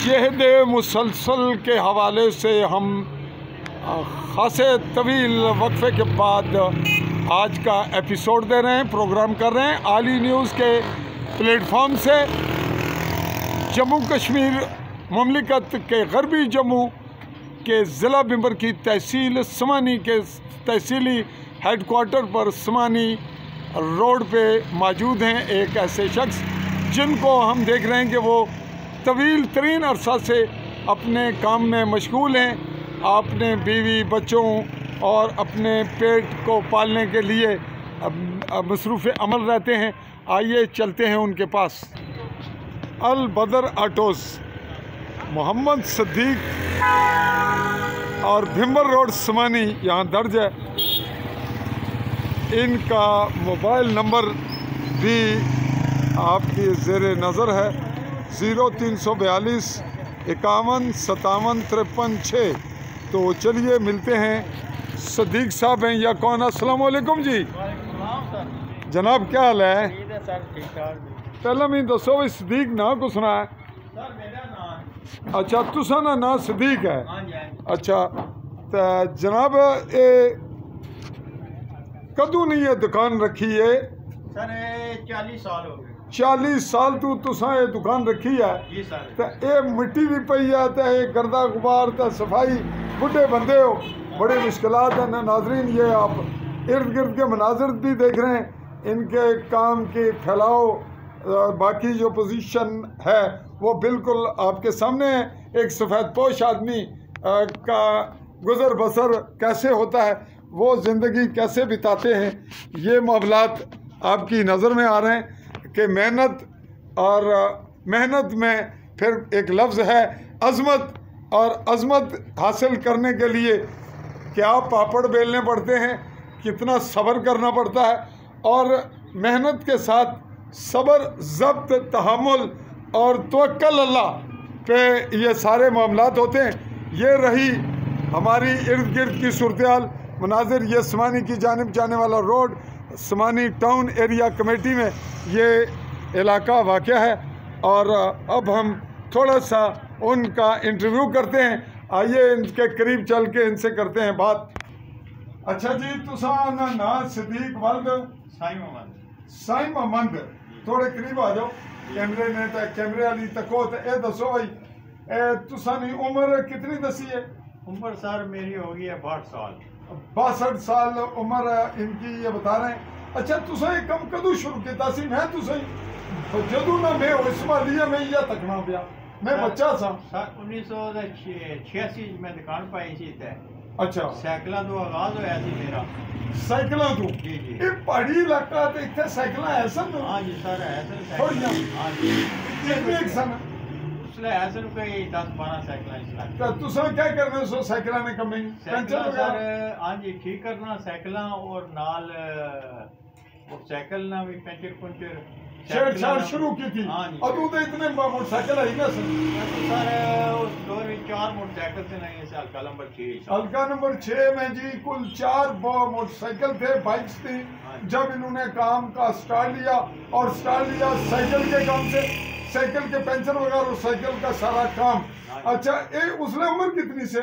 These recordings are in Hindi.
शहद मुसलसल के हवाले से हम खासे तवील वक्फे के बाद आज का एपिसोड दे रहे हैं, प्रोग्राम कर रहे हैं आली न्यूज़ के प्लेटफॉर्म से। जम्मू कश्मीर ममलिकत के गरबी जम्मू के ज़िला बिंबर की तहसील समानी के तहसीली हेडक्वार्टर पर समानी रोड पे मौजूद हैं एक ऐसे शख्स जिनको हम देख रहे हैं कि वो तवील तरीन अरसा से अपने काम में मशगूल हैं, अपने बीवी बच्चों और अपने पेट को पालने के लिए मसरूफ़ अमल रहते हैं। आइए चलते हैं उनके पास। अल बदर ऑटोज़, मोहम्मद सदीक और भिम्बर रोड समानी यहाँ दर्ज है। इनका मोबाइल नंबर भी आपकी ज़ेरे नज़र है 0342 51 57 53 6। तो चलिए मिलते हैं। सदीक साहब हैं या कौन? अस्सलाम वालेकुम जी। जनाब क्या हाल है? पहले मैं दसो भाई सदीक ना को सुना है? अच्छा तुसा ना सदीक है। अच्छा तो जनाब ये कदों नहीं ये दुकान रखी है? सर 40 साल हो गए। 40 साल तू तुसा ये दुकान रखी है? तो ये मिट्टी भी पई है तो ये गर्दा गुबार तो सफाई, बुढ़े बंदे हो, बड़े मुश्किलात है ना। नाजरीन ये आप इर्द गिर्द के मनाजिर भी देख रहे हैं, इनके काम के फैलाव, बाकी जो पोजीशन है वो बिल्कुल आपके सामने है। एक सफ़ेद पोश आदमी का गुज़र बसर कैसे होता है, वो ज़िंदगी कैसे बिताते हैं, ये मामलात आपकी नज़र में आ रहे हैं कि मेहनत और मेहनत में फिर एक लफ्ज़ है अज़मत, और अज़मत हासिल करने के लिए क्या पापड़ बेलने पड़ते हैं, कितना सब्र करना पड़ता है, और मेहनत के साथ सब्र, ज़ब्त, तहम्मुल और तवक्कुल अल्लाह पे ये सारे मामलात होते हैं। ये रही हमारी इर्द गिर्द की सूरत हाल मनाजिर। ये समानी की जानिब जाने वाला रोड समानी टाउन एरिया कमेटी में ये इलाका वाक़या है, और अब हम थोड़ा सा उनका इंटरव्यू करते हैं। आइए इनके करीब चल के इनसे करते हैं बात। अच्छा जी तुसा ना सदीक वल्द साई मोहम्मद, थोड़े करीब आ जाओ कैमरे ने, तो कैमरे वाली तको तो ये दसो भाई तुसा नी उम्र कितनी दसी है? उम्र सर मेरी हो गई है 62 साल। 62 साल उम्र इनकी ये बता रहे हैं। अच्छा तुसा ये कम कदू शुरू किया सी? मैं तुसा जदू ना मैं इस्मालिया में या तकना पिया, मैं बच्चा सा। 1986 में दुकान पाई सी ते। अच्छा साइकिल तो आगाज होया सी मेरा। साइकिल तो जी जी ये पहाड़ी इलाका ते इत्थे साइकिल है सन? हां जी सर है सर। थोड़ियां हां जी कितने एक सन उसले है सर कोई 10-12 साइकिल चला। तो तुसा क्या करने सो साइकिल ने कमी पंचर सर? हां जी ठीक करना साइकिल और नाल मोटरसाइकिल ना भी पंचर छेड़छाड़ शुरू की थी। अब तो इतने मोटरसाइकिल आई ना सर? सर उस दौर में 4 मोटरसाइकिल थे नहीं, हल्का नंबर 6। हल्का नंबर 6 में जी कुल 4 मोटरसाइकिल थे, बाइक्स थी। जब इन्होंने काम का स्टार्ट लिया, और स्टार्ट लिया साइकिल के काम से, साइकिल के पंचर वगैरह, साइकिल का सारा काम। अच्छा ये उसने उम्र कितनी से?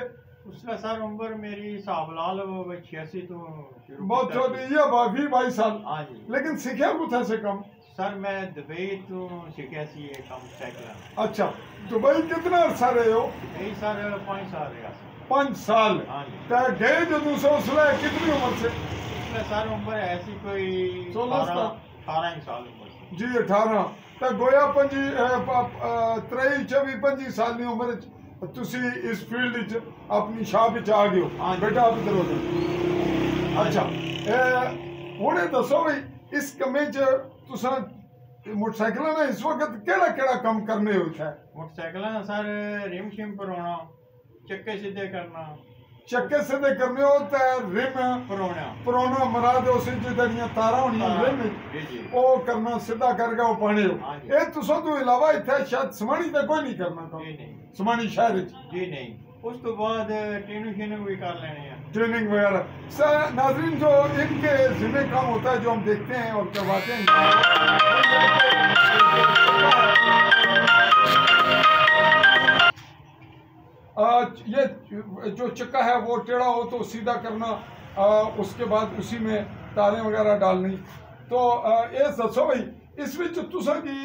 उसका सर उम्र मेरी हिसाब लाल 86 तो बहुत छोटी है, 22 साल। हाँ जी। लेकिन सीखे कुछ से कम? सर मैं दुबई तो सीखा सी है कम साइकिल। अच्छा दुबई कितना अर्सा रहे हो? यही सर 5 साल रहा। 5 साल? हाँ जी। गए जो दूसरा उसने कितनी उम्र से? उसमें सर उम्र ऐसी कोई 18 साल उम्र जी 18। तो गोया 23-24-25 साल की उम्र तुसी इस फील्ड अपनी शाप आ गए हो। बेटा आप इधर हो। अच्छा हुणे दसो भाई इस कमे च तुसा मोटरसाइकिल ना इस वक्त केड़ा काम करने हो? मोटरसाइकिल ना सर रिम शिम परवाना, चक्के सीधे करना। चक्के सीधे करने हो तो रिम परवाना मरा दो, जिहड़ियां तारां होनियां रिम ओ करना, सीधा करके वो पाने हो। ये तुसा तो इलावा इत्थे शायद समानी ते कोई नहीं करना काम? समानी शहर जी नहीं। उस तो बाद ट्रेनिंग भी कर लेने हैं, ट्रेनिंग वगैरह। सर नाजरीन जो इनके जिम्मे काम होता है जो हम देखते हैं और करवाते हैं, जो चक्का है वो टेढ़ा हो तो सीधा करना, उसके बाद उसी में तारें वगैरह डालनी। तो ये दसो भाई इस विच तुसां की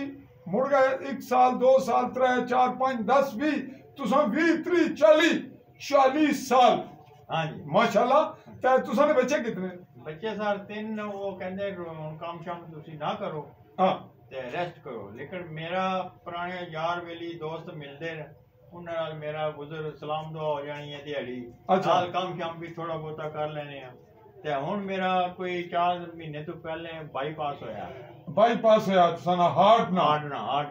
मुड़ गए 1 साल 2 साल 3 4 5 10 20 तुसां 20 30 40 साल। हाँ जी माशाल्लाह। ते तुसां ने बच्चे कितने? बच्चे सर 3। वो कहते काम शाम तुसी ना करो, हाँ ते रेस्ट करो। लेकिन मेरा पुराने यार वेली दोस्त मिलते ने, उन्हां नाल मेरा गुजर सलाम दुआ हो जानी है दिहाड़ी। अच्छा। नाल काम शाम भी थोड़ा बहुता कर लेने हैं। ते हुण मेरा कोई 4 महीने तो पहले बाईपास होया। बाईपास होया तुसां हार्ट ना? हार्ट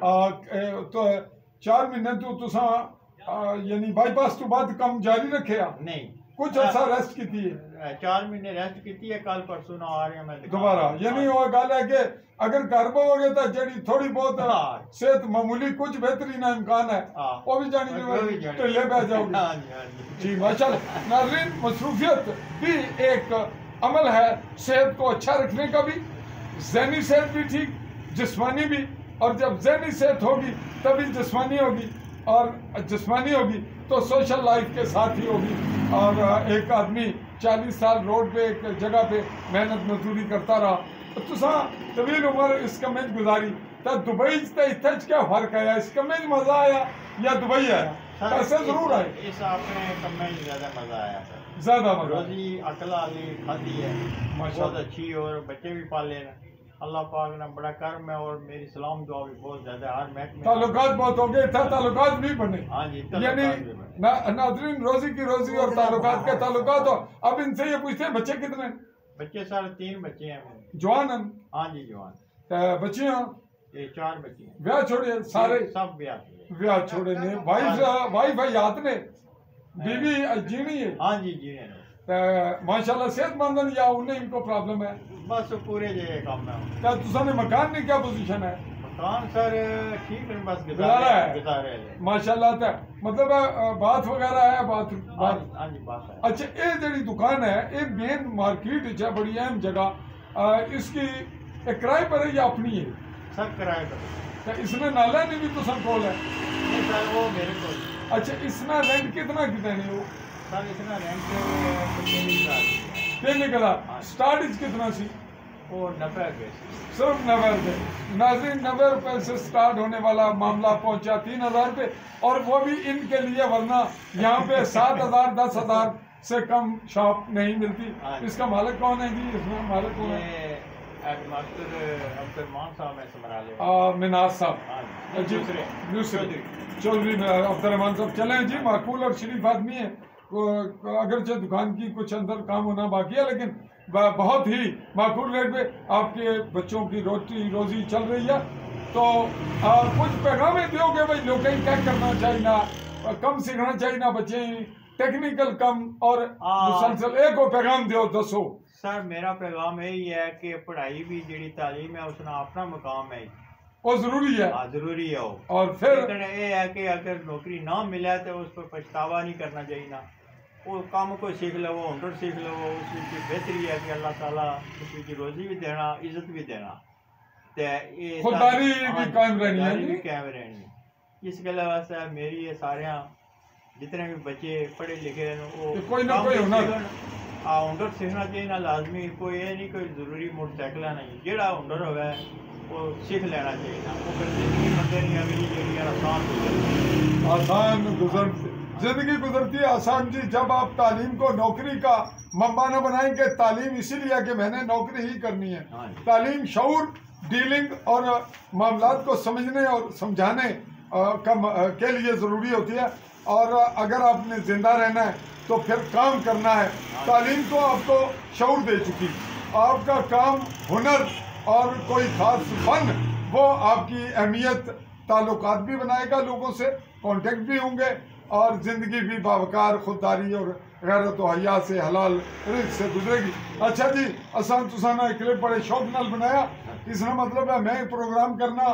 तो 4 महीने तो तुसां यानी बाईपास तो बाद काम जारी रखे? नहीं, कुछ अर्सा रेस्ट की थी? 4 महीने रेस्ट की है। कल परसों ना आ रहे हैं मैं दोबारा। यानी वो गल है कि अगर घर बोगे तो जेडी थोड़ी बहुत सेहत मामूली कुछ बेहतरी ना इम्कान है वो भी जानी ढिले पै जाओगे। जी माशाल्लाह। नाज़रीन, मसरूफियत भी एक अमल है सेहत को अच्छा रखने का भी, ज़हनी सेहत भी ठीक, जिस्मानी भी। और जब ज़हनी सेहत होगी तभी जिस्मानी होगी, और जिस्मानी होगी तो सोशल लाइफ के साथ ही होगी। और एक आदमी 40 साल रोड पे एक जगह पे मेहनत मजदूरी करता रहा, तो तुसा तवील उम्र इस कमे गुजारी। तो दुबई ते इत्थे क्या फर्क आया? इस कमे मजा आया या दुबई आया? पैसे जरूर आए। इस अपने कमे ज्यादा मजा आया सर। ज्यादा मजा। रोजी अकला वाली खाती है बहुत अच्छी, और बच्चे भी पाले हैं। अल्लाह पाक ने बड़ा कर्म है, और मेरी सलाम दुआ भी बहुत ज्यादा है। हर महकमे ताल्लुकात बहुत हो गए, ताल्लुकात भी बने। हाँ जी, यानी नाज़रीन रोजी की रोजी और ताल्लुकात के ताल्लुकात हो। अब इनसे ये पूछते हैं बच्चे कितने? बच्चे सर 3 बच्चे हैं मेरे। जवान हैं? हाँ जी जवान। बच्चियां? ये 4 बच्चे हैं। ब्याह छोड़े सारे? सब ब्याह छोड़े ने। वाइफ हयात ने? बीवी जीनी है? हाँ जी जी है। माशाल्लाह सेहतमंद या उन्हें इनको प्रॉब्लम है? बस पूरे जे काम है। क्या तुसाने मकान में क्या पोजीशन है? मकान सर ठीक है, बस गुजारा है गुजारे माशाल्लाह। तो मतलब बात वगैरह है? बात हाँ जी बात है। अच्छा, ये जड़ी दुकान है ये मेन मार्केट है, बड़ी अहम जगह, इसकी किराए पर है या अपनी है? सब किराए पर। तो इसमें नाला नहीं भी तो सब कोल है? नहीं सर वो मेरे को। अच्छा, इसमें रेंट कितना देने हो? सर इसमें रेंट 3 हजार। स्टार्ट कितना सी? वो 90 रुपये। सिर्फ 90 रुपये। नाज़रीन 90 रुपये से स्टार्ट होने वाला मामला पहुंचा 3000 रुपये, और वो भी इनके लिए, वरना यहाँ पे 7000 10,000 से कम शॉप नहीं मिलती। इसका मालिक कौन है जी? इसमें मालिक कौन है? मिनाज साहब दूसरे चौधरी अब्दुर्रहमान साहब। चले जी, माकूल और शरीफ आदमी है। अगरचे दुकान की कुछ अंदर काम होना बाकी है, लेकिन बहुत ही माकूल रेट पे आपके बच्चों की रोजी चल रही है। तो कुछ पैगाम दोगे भाई लोग क्या करना चाहिए ना, कम सीखना चाहिए ना बच्चे, टेक्निकल कम और मुसलसल एक को पैगाम दो दसो। सर मेरा पैगाम यही है कि पढ़ाई भी जी तालीम है उसका अपना मकाम है, वो जरूरी है। जरूरी है वो। और फिर ये है कि अगर नौकरी ना मिले तो उस पर पछतावा नहीं करना चाहिए ना। वो काम को सीख लो, हुनर सीख लो, उसकी बेहतरी है कि अल्लाह ताला उसकी रोजी भी देना, इज्जत भी देना, खुददारी भी कायम रहनी। इस गल वास्ते मेरी ये सारे जितने भी बच्चे पढ़े लिखे वो कोई ना कोई हुनर सीखना चाहिए ना लाजमी। कोई ये नहीं कोई जरूरी मोटरसाइकिल नहीं, जेड़ा हुनर होगा वो सीख लेना चाहिए ना। वो फिर जिंदगी बंदे नहीं अगली जी आसान जिंदगी गुजरती है आसान जी। जब आप तालीम को नौकरी का मंबा न बनाएंगे, तालीम इसीलिए कि मैंने नौकरी ही करनी है। तालीम शऊर, डीलिंग और मामलात को समझने और समझाने के लिए ज़रूरी होती है। और अगर आपने जिंदा रहना है तो फिर काम करना है। तालीम तो आपको शऊर दे चुकी, आपका काम हुनर और कोई ख़ास फन वो आपकी अहमियत, ताल्लुकात भी बनाएगा लोगों से, कांटेक्ट भी होंगे, और ज़िंदगी भी बावकार, खुददारी और गैरत व हया से, हलाल रिज़्क़ से गुजरेगी। अच्छा जी, असान तुसाना एक क्लिप बड़े शौक नाल बनाया। इसका मतलब है मैं प्रोग्राम करना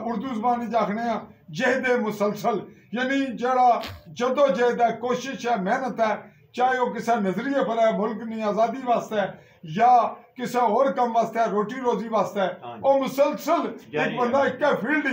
उर्दू ज़बान आखने जहद मुसलसल, यानी जड़ा जदोजहद है, कोशिश है, मेहनत है, चाहे वो किसी नजरिए पर है, मुल्क की आज़ादी वास्ते है या किसी और कम वास्ते है, रोटी रोजी वास्ते है, और मुसलसल एक बंदा एक फील्ड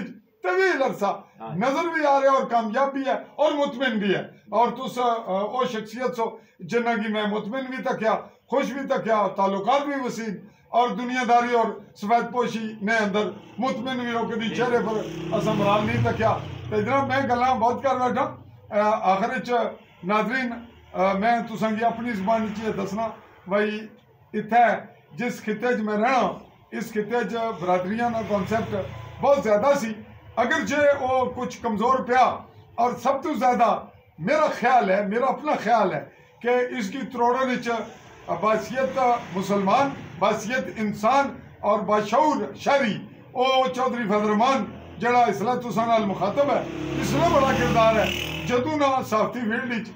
तवील अरसा नजर भी आ रहा है और कामयाब भी है और मुतमिन भी है। और तुस ओ शख्सियत सो जिन्ना की मैं मुतमिन भी तक्या, खुश भी तक्या, ताल्लुकात भी वसीम और दुनियादारी और सफेद पोशी ने अंदर मुतमिन भी हो, कभी चेहरे पर असमराल नहीं तक्या। तो जनाब मैं गल्लां बहुत कर बैठा। आखिर च नाजरीन मैं तुसां की अपनी जुबान च दसना भाई इत्थे जिस खिते च मैं रहना, इस खिते च बरादरियां का कॉन्सैप्ट बहुत ज़्यादा सी, अगर जे वो कुछ कमज़ोर पिया। और सब तो ज़्यादा मेरा ख्याल है, मेरा अपना ख्याल है कि इसकी त्रोड़न बासियत मुसलमान, बासियत इंसान और बाशऊर शहरी ओ चौधरी फजल रहमान जड़ा इसला तुसां नाल मुखातब है, इसमें बड़ा किरदार है। जदों ना साफ्ती फील्ड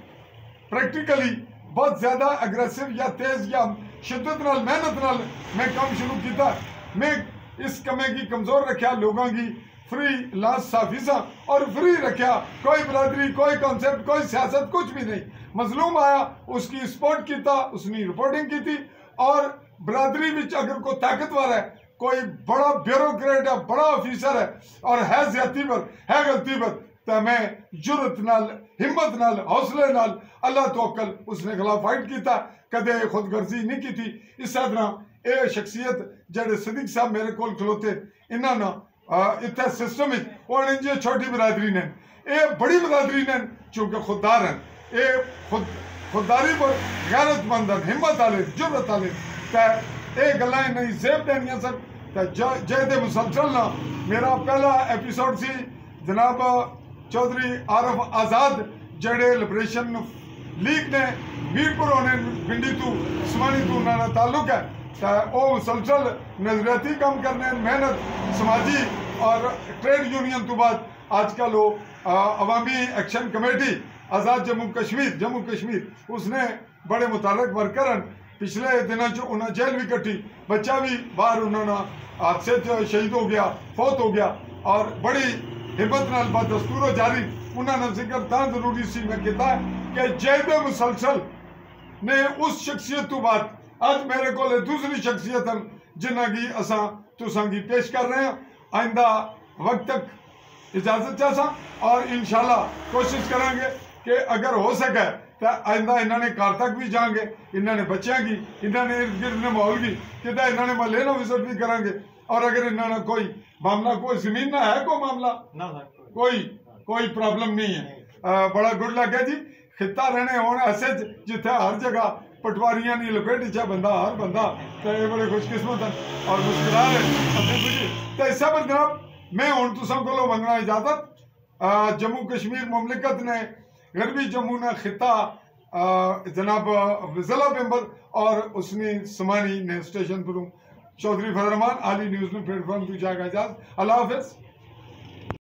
प्रैक्टिकली बहुत ज़्यादा अग्रेसिव या तेज़ या शिद्दत नाल मेहनत नाल मैं काम शुरू किया। मैं इस कमे की कमज़ोर रखा, लोगों की फ्री लास्ट साफिसा और फ्री रखा, कोई बरादरी, कोई कॉन्सेप्ट, कोई सियासत, कुछ भी नहीं। मजलूम आया उसकी सपोर्ट किया, उसने रिपोर्टिंग की थी। और बरादरी विच अगर कोई ताकतवर है, कोई बड़ा ब्यूरोक्रेट है, बड़ा ऑफिसर है और है ज्यादती पर, है गलती पर, तो मैं जुरत नाल, हिम्मत नाल, हौसले नाल, अल्लाह तवक्कल उसने खिलाफ फाइट किया, कदे खुदगर्जी नहीं की थी। इस तरह ये शख्सियत जेडे सदीक साहब मेरे को खलोते इन्होंने इतने सिस्टम जी छोटी बरादरी ने, ये बड़ी बरादरी ने चूंकि खुददार हैं, ये खुददारी पर गैरतमंद हैं, हिम्मत आले, जुर्रत आले। तो ये गल्लां इन्हें सेब देनियां सन। तो जे मुसलसल ना मेरा पहला एपीसोड सी जनाब चौधरी आरफ आज़ाद जड़े लिबरेशन लीग ने मीरपुर होने पिंडी तू समानी तू उन्होंने ताल्लुक है। तो वो मुसलसल नजरियाती काम करने, मेहनत समाजी और ट्रेड यूनियन तो बाद आजकल वो अवामी एक्शन कमेटी आज़ाद जम्मू कश्मीर उसने बड़े मुतालक वर्कर हैं। पिछले दिनों च उन्हें जेल भी कटी, बच्चा भी बाहर उन्होंने हादसे शहीद हो गया, फौत हो गया। और बड़ी हिम्मत नाल बदस्तूर जारी उन्होंने जिक्र तां जरूरी सी मैं किया कि जैद मुसलसल ने उस शख्सियत तो बाद आज मेरे को दूसरी शख्सियत हैं जिन्हें की असा तुसां की पेश कर रहे हैं। आइंदा वक्त तक इजाजत चाहसा और इंशाल्लाह कोशिश करेंगे कि अगर हो सके तो आइंदा इन्होंने घर तक भी जाएंगे, इन्होंने बच्चों की, इन्होंने इर्द गिर्द ने माहौल की किदा इन्होंने महल्ले ना विजिट भी करेंगे। और अगर इन्होंने कोई मामला, कोई जमीन ना है, कोई मामला ना, कोई प्रॉब्लम नहीं है। बड़ा गुड लगे जी खिता रहने होने ऐसे जिथे हर जगह पटवारियां नहीं लपेट चा बंदा, हर बंदा तो ये बड़े खुशकिस्मत हैं और मुस्कुरा रहे अपनी खुशी। तो इस पर जनाब मैं हूँ तुसां को मंगना इजाजत। जम्मू कश्मीर मुमलिकत ने गरबी जम्मू ने खिता जनाब जिला मेंबर और उसने समानी ने स्टेशन पर चौधरी फजल रहमान आली न्यूज़ में प्लेटफॉर्म की जाएगा इजाजत। अल्लाह हाफिज।